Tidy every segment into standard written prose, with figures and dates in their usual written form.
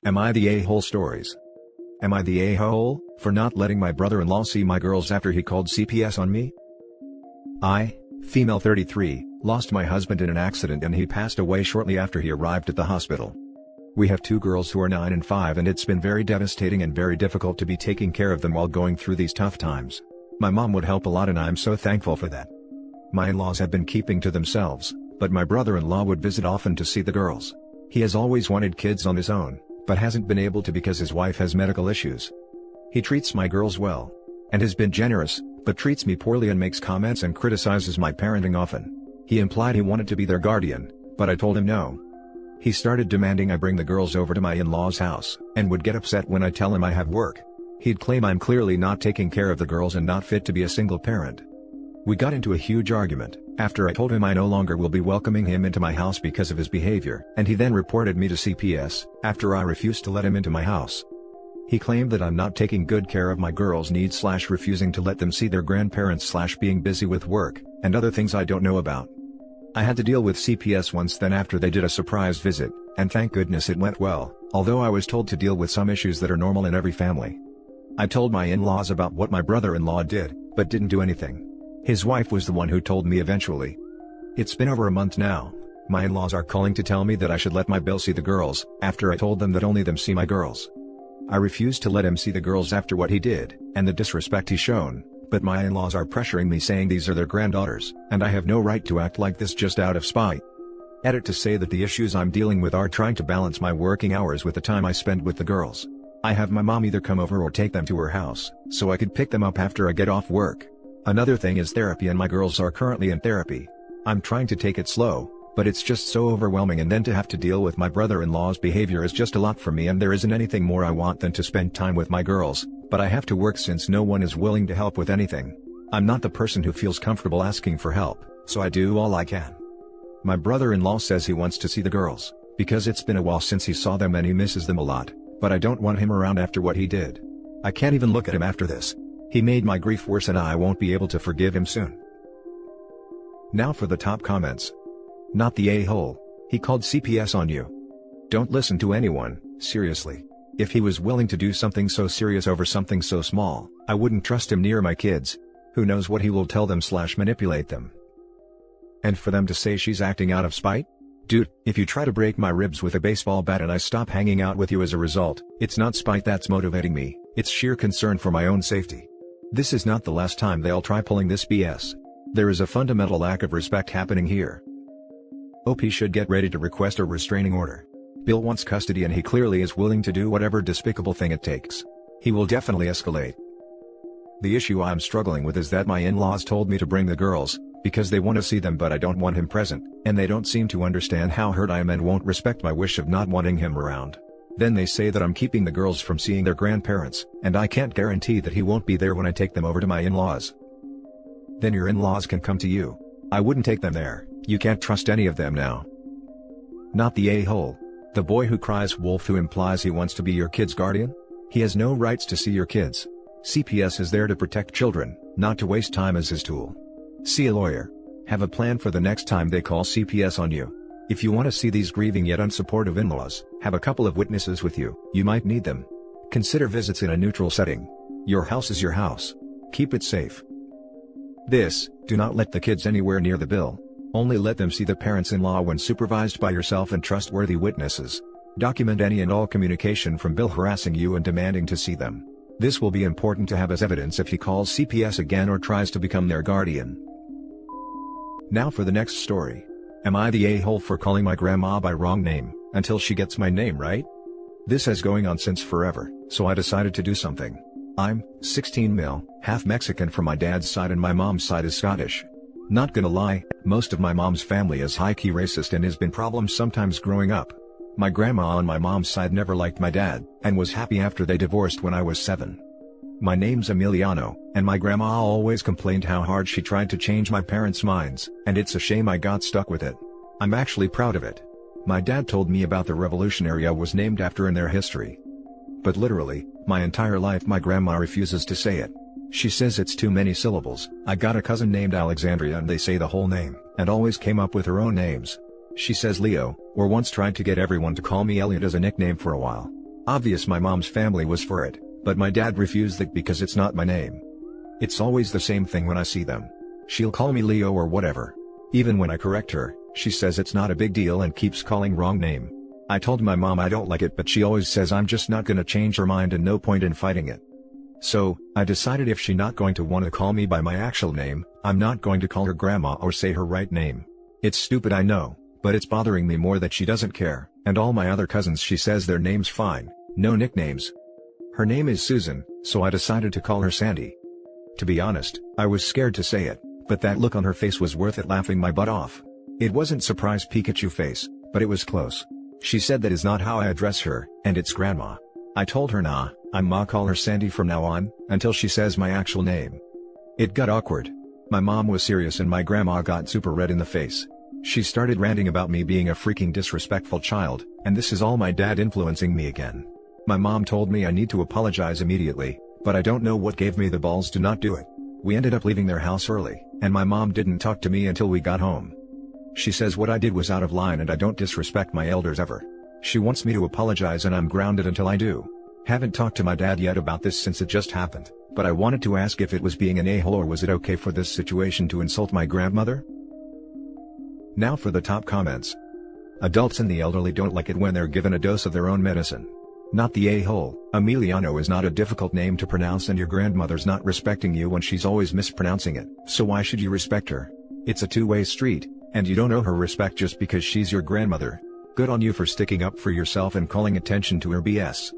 Am I the a-hole stories? Am I the a-hole for not letting my brother-in-law see my girls after he called CPS on me? I, female 33, lost my husband in an accident and he passed away shortly after he arrived at the hospital. We have two girls who are 9 and 5 and it's been very devastating and very difficult to be taking care of them while going through these tough times. My mom would help a lot and I'm so thankful for that. My in-laws have been keeping to themselves, but my brother-in-law would visit often to see the girls. He has always wanted kids on his own, but hasn't been able to because his wife has medical issues. He treats my girls well, and has been generous, but treats me poorly and makes comments and criticizes my parenting often. He implied he wanted to be their guardian, but I told him no. He started demanding I bring the girls over to my in-laws' house, and would get upset when I tell him I have work. He'd claim I'm clearly not taking care of the girls and not fit to be a single parent. We got into a huge argument, after I told him I no longer will be welcoming him into my house because of his behavior, and he then reported me to CPS, after I refused to let him into my house. He claimed that I'm not taking good care of my girls' needs / refusing to let them see their grandparents / being busy with work, and other things I don't know about. I had to deal with CPS once then after they did a surprise visit, and thank goodness it went well, although I was told to deal with some issues that are normal in every family. I told my in-laws about what my brother-in-law did, but didn't do anything. His wife was the one who told me eventually. It's been over a month now. My in-laws are calling to tell me that I should let my Bill see the girls, after I told them that only them see my girls. I refused to let him see the girls after what he did, and the disrespect he's shown, but my in-laws are pressuring me saying these are their granddaughters, and I have no right to act like this just out of spite. Edit to say that the issues I'm dealing with are trying to balance my working hours with the time I spend with the girls. I have my mom either come over or take them to her house, so I could pick them up after I get off work. Another thing is therapy and my girls are currently in therapy. I'm trying to take it slow, but it's just so overwhelming and then to have to deal with my brother-in-law's behavior is just a lot for me and there isn't anything more I want than to spend time with my girls, but I have to work since no one is willing to help with anything. I'm not the person who feels comfortable asking for help, so I do all I can. My brother-in-law says he wants to see the girls, because it's been a while since he saw them and he misses them a lot, but I don't want him around after what he did. I can't even look at him after this. He made my grief worse and I won't be able to forgive him soon. Now for the top comments. Not the a-hole. He called CPS on you. Don't listen to anyone, seriously. If he was willing to do something so serious over something so small, I wouldn't trust him near my kids. Who knows what he will tell them / manipulate them. And for them to say she's acting out of spite? Dude, if you try to break my ribs with a baseball bat and I stop hanging out with you as a result, it's not spite that's motivating me, it's sheer concern for my own safety. This is not the last time they'll try pulling this BS. There is a fundamental lack of respect happening here. OP should get ready to request a restraining order. Bill wants custody and he clearly is willing to do whatever despicable thing it takes. He will definitely escalate. The issue I'm struggling with is that my in-laws told me to bring the girls, because they want to see them but I don't want him present, and they don't seem to understand how hurt I am and won't respect my wish of not wanting him around. Then they say that I'm keeping the girls from seeing their grandparents, and I can't guarantee that he won't be there when I take them over to my in-laws. Then your in-laws can come to you. I wouldn't take them there, you can't trust any of them now. Not the a-hole. The boy who cries wolf who implies he wants to be your kid's guardian? He has no rights to see your kids. CPS is there to protect children, not to waste time as his tool. See a lawyer. Have a plan for the next time they call CPS on you. If you want to see these grieving yet unsupportive in-laws, have a couple of witnesses with you, you might need them. Consider visits in a neutral setting. Your house is your house. Keep it safe. Do not let the kids anywhere near the bill. Only let them see the parents-in-law when supervised by yourself and trustworthy witnesses. Document any and all communication from Bill harassing you and demanding to see them. This will be important to have as evidence if he calls CPS again or tries to become their guardian. Now for the next story. Am I the a-hole for calling my grandma by wrong name, until she gets my name right? This has going on since forever, so I decided to do something. I'm 16 mil, half Mexican from my dad's side and my mom's side is Scottish. Not gonna lie, most of my mom's family is high-key racist and has been problems sometimes growing up. My grandma on my mom's side never liked my dad, and was happy after they divorced when I was 7. My name's Emiliano, and my grandma always complained how hard she tried to change my parents' minds, and it's a shame I got stuck with it. I'm actually proud of it. My dad told me about the revolutionary I was named after in their history. But literally, my entire life my grandma refuses to say it. She says it's too many syllables. I got a cousin named Alexandria and they say the whole name, and always came up with her own names. She says Leo, or once tried to get everyone to call me Elliot as a nickname for a while. Obvious my mom's family was for it, but my dad refused it because it's not my name. It's always the same thing when I see them. She'll call me Leo or whatever. Even when I correct her, she says it's not a big deal and keeps calling wrong name. I told my mom I don't like it, but she always says I'm just not gonna change her mind and no point in fighting it. So, I decided if she's not going to want to call me by my actual name, I'm not going to call her grandma or say her right name. It's stupid, I know, but it's bothering me more that she doesn't care, and all my other cousins she says their name's fine, no nicknames. Her name is Susan, so I decided to call her Sandy. To be honest, I was scared to say it, but that look on her face was worth it, laughing my butt off. It wasn't surprise Pikachu face, but it was close. She said that is not how I address her, and it's grandma. I told her nah, I'm ma, call her Sandy from now on, until she says my actual name. It got awkward. My mom was serious and my grandma got super red in the face. She started ranting about me being a freaking disrespectful child, and this is all my dad influencing me again. My mom told me I need to apologize immediately, but I don't know what gave me the balls to not do it. We ended up leaving their house early, and my mom didn't talk to me until we got home. She says what I did was out of line and I don't disrespect my elders ever. She wants me to apologize and I'm grounded until I do. Haven't talked to my dad yet about this since it just happened, but I wanted to ask if it was being an a-hole or was it okay for this situation to insult my grandmother? Now for the top comments. Adults and the elderly don't like it when they're given a dose of their own medicine. Not the a-hole. Emiliano is not a difficult name to pronounce and your grandmother's not respecting you when she's always mispronouncing it, so why should you respect her? It's a two-way street, and you don't owe her respect just because she's your grandmother. Good on you for sticking up for yourself and calling attention to her BS.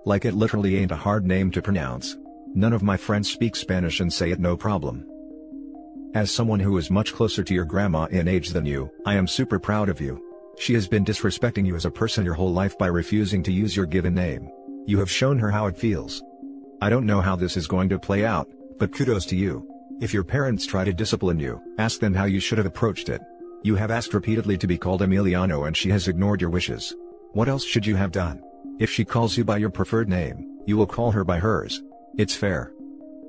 Like it literally ain't a hard name to pronounce. None of my friends speak Spanish and say it no problem. As someone who is much closer to your grandma in age than you, I am super proud of you. She has been disrespecting you as a person your whole life by refusing to use your given name. You have shown her how it feels. I don't know how this is going to play out, but kudos to you. If your parents try to discipline you, ask them how you should have approached it. You have asked repeatedly to be called Emiliano and she has ignored your wishes. What else should you have done? If she calls you by your preferred name, you will call her by hers. It's fair.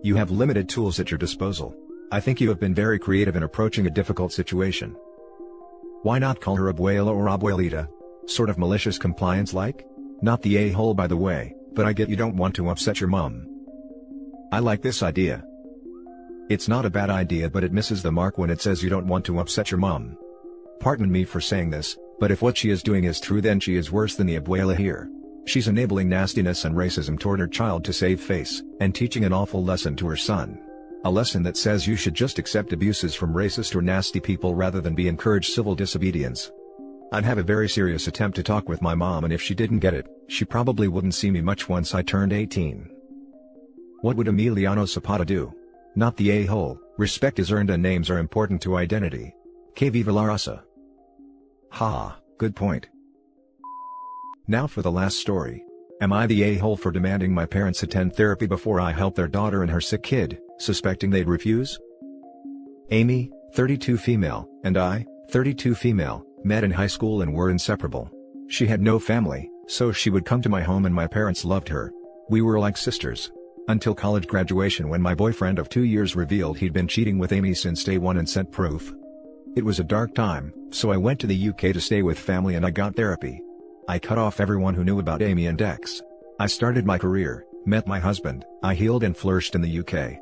You have limited tools at your disposal. I think you have been very creative in approaching a difficult situation. Why not call her abuela or abuelita? Sort of malicious compliance like? Not the a-hole by the way, but I get you don't want to upset your mom. I like this idea. It's not a bad idea, but it misses the mark when it says you don't want to upset your mom. Pardon me for saying this, but if what she is doing is true then she is worse than the abuela here. She's enabling nastiness and racism toward her child to save face, and teaching an awful lesson to her son. A lesson that says you should just accept abuses from racist or nasty people rather than be encouraged civil disobedience. I'd have a very serious attempt to talk with my mom, and if she didn't get it, she probably wouldn't see me much once I turned 18. What would Emiliano Zapata do? Not the a-hole. Respect is earned and names are important to identity. Que viva la raza. Ha, good point. Now for the last story. Am I the a-hole for demanding my parents attend therapy before I help their daughter and her sick kid, suspecting they'd refuse? Amy, 32 female, and I, 32 female, met in high school and were inseparable. She had no family, so she would come to my home and my parents loved her. We were like sisters. Until college graduation, when my boyfriend of 2 years revealed he'd been cheating with Amy since day one and sent proof. It was a dark time, so I went to the UK to stay with family and I got therapy. I cut off everyone who knew about Amy and Dex. I started my career, met my husband, I healed and flourished in the UK.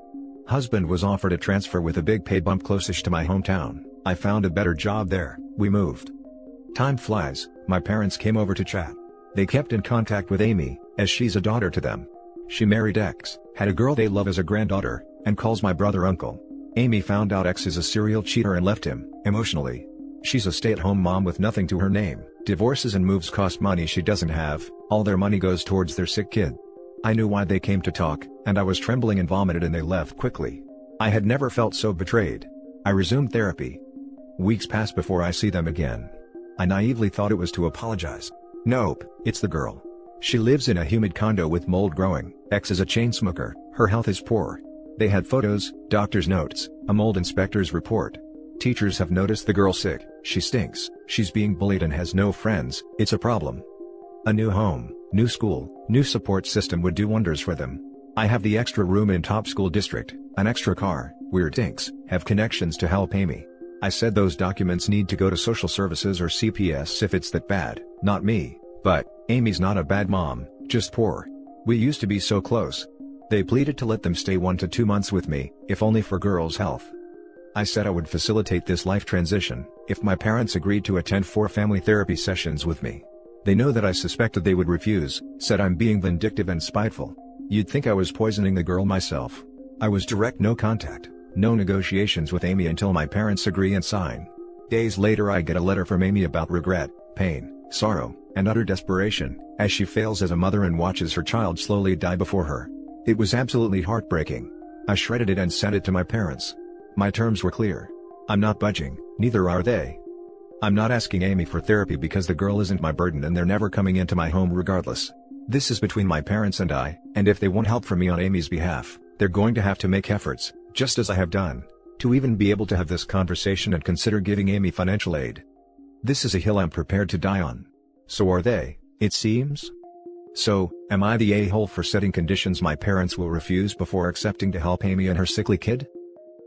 Husband was offered a transfer with a big pay bump closest to my hometown. I found a better job there, we moved. Time flies, my parents came over to chat. They kept in contact with Amy, as she's a daughter to them. She married X, had a girl they love as a granddaughter, and calls my brother uncle. Amy found out X is a serial cheater and left him, emotionally. She's a stay-at-home mom with nothing to her name. Divorces and moves cost money she doesn't have, all their money goes towards their sick kid. I knew why they came to talk, and I was trembling and vomited and they left quickly. I had never felt so betrayed. I resumed therapy. Weeks passed before I see them again. I naively thought it was to apologize. Nope, it's the girl. She lives in a humid condo with mold growing. X is a chain smoker, her health is poor. They had photos, doctor's notes, a mold inspector's report. Teachers have noticed the girl sick, she stinks, she's being bullied and has no friends, it's a problem. A new home, new school, new support system would do wonders for them. I have the extra room in top school district, an extra car, weird things, have connections to help Amy. I said those documents need to go to social services or CPS if it's that bad, not me, But, Amy's not a bad mom, just poor. We used to be so close. They pleaded to let them stay 1 to 2 months with me, if only for girls' health. I said I would facilitate this life transition, if my parents agreed to attend 4 family therapy sessions with me. They know that I suspected they would refuse, said I'm being vindictive and spiteful. You'd think I was poisoning the girl myself. I was direct, no contact, no negotiations with Amy until my parents agree and sign. Days later I get a letter from Amy about regret, pain, sorrow, and utter desperation, as she fails as a mother and watches her child slowly die before her. It was absolutely heartbreaking. I shredded it and sent it to my parents. My terms were clear. I'm not budging, neither are they. I'm not asking Amy for therapy because the girl isn't my burden and they're never coming into my home regardless. This is between my parents and I, and if they want help from me on Amy's behalf, they're going to have to make efforts, just as I have done, to even be able to have this conversation and consider giving Amy financial aid. This is a hill I'm prepared to die on. So are they, it seems? So, am I the a-hole for setting conditions my parents will refuse before accepting to help Amy and her sickly kid?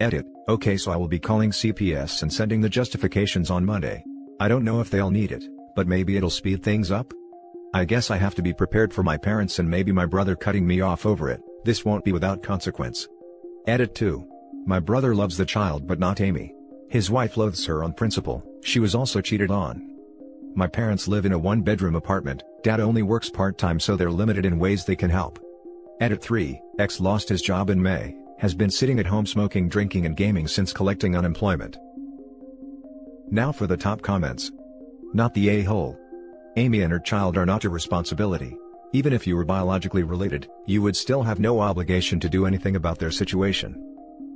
Edit. Okay, so I will be calling CPS and sending the justifications on Monday. I don't know if they'll need it, but maybe it'll speed things up? I guess I have to be prepared for my parents and maybe my brother cutting me off over it. This won't be without consequence. Edit 2. My brother loves the child but not Amy. His wife loathes her on principle, she was also cheated on. My parents live in a 1-bedroom apartment, dad only works part-time so they're limited in ways they can help. Edit 3. X lost his job in May, has been sitting at home smoking, drinking and gaming since collecting unemployment. Now for the top comments. Not the a-hole. Amy and her child are not your responsibility. Even if you were biologically related, you would still have no obligation to do anything about their situation.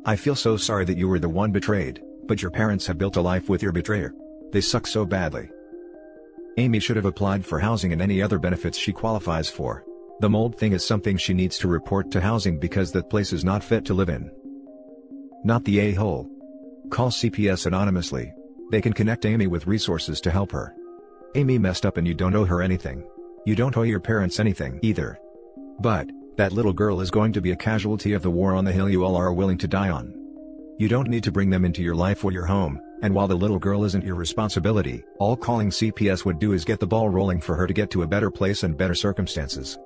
I feel so sorry that you were the one betrayed, but your parents have built a life with your betrayer. They suck so badly. Amy should have applied for housing and any other benefits she qualifies for. The mold thing is something she needs to report to housing because that place is not fit to live in. Not the a-hole. Call CPS anonymously. They can connect Amy with resources to help her. Amy messed up and you don't owe her anything. You don't owe your parents anything either. But, that little girl is going to be a casualty of the war on the hill you all are willing to die on. You don't need to bring them into your life or your home, and while the little girl isn't your responsibility, all calling CPS would do is get the ball rolling for her to get to a better place and better circumstances.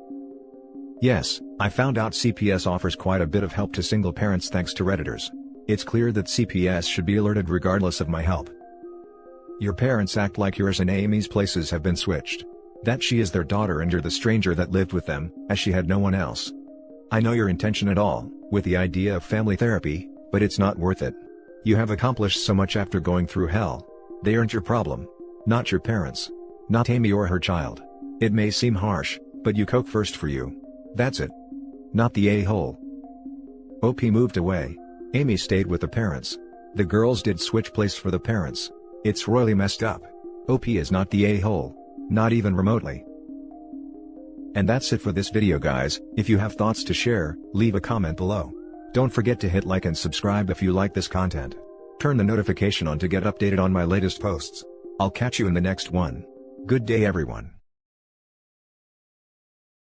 Yes, I found out CPS offers quite a bit of help to single parents thanks to Redditors. It's clear that CPS should be alerted regardless of my help. Your parents act like yours and Amy's places have been switched. That she is their daughter and you're the stranger that lived with them, as she had no one else. I know your intention at all, with the idea of family therapy, but it's not worth it. You have accomplished so much after going through hell. They aren't your problem. Not your parents. Not Amy or her child. It may seem harsh, but you coke first for you. That's it. Not the a-hole. OP moved away. Amy stayed with the parents. The girls did switch place for the parents. It's royally messed up. OP is not the a-hole. Not even remotely. And that's it for this video guys. If you have thoughts to share, leave a comment below. Don't forget to hit like and subscribe if you like this content. Turn the notification on to get updated on my latest posts. I'll catch you in the next one. Good day everyone.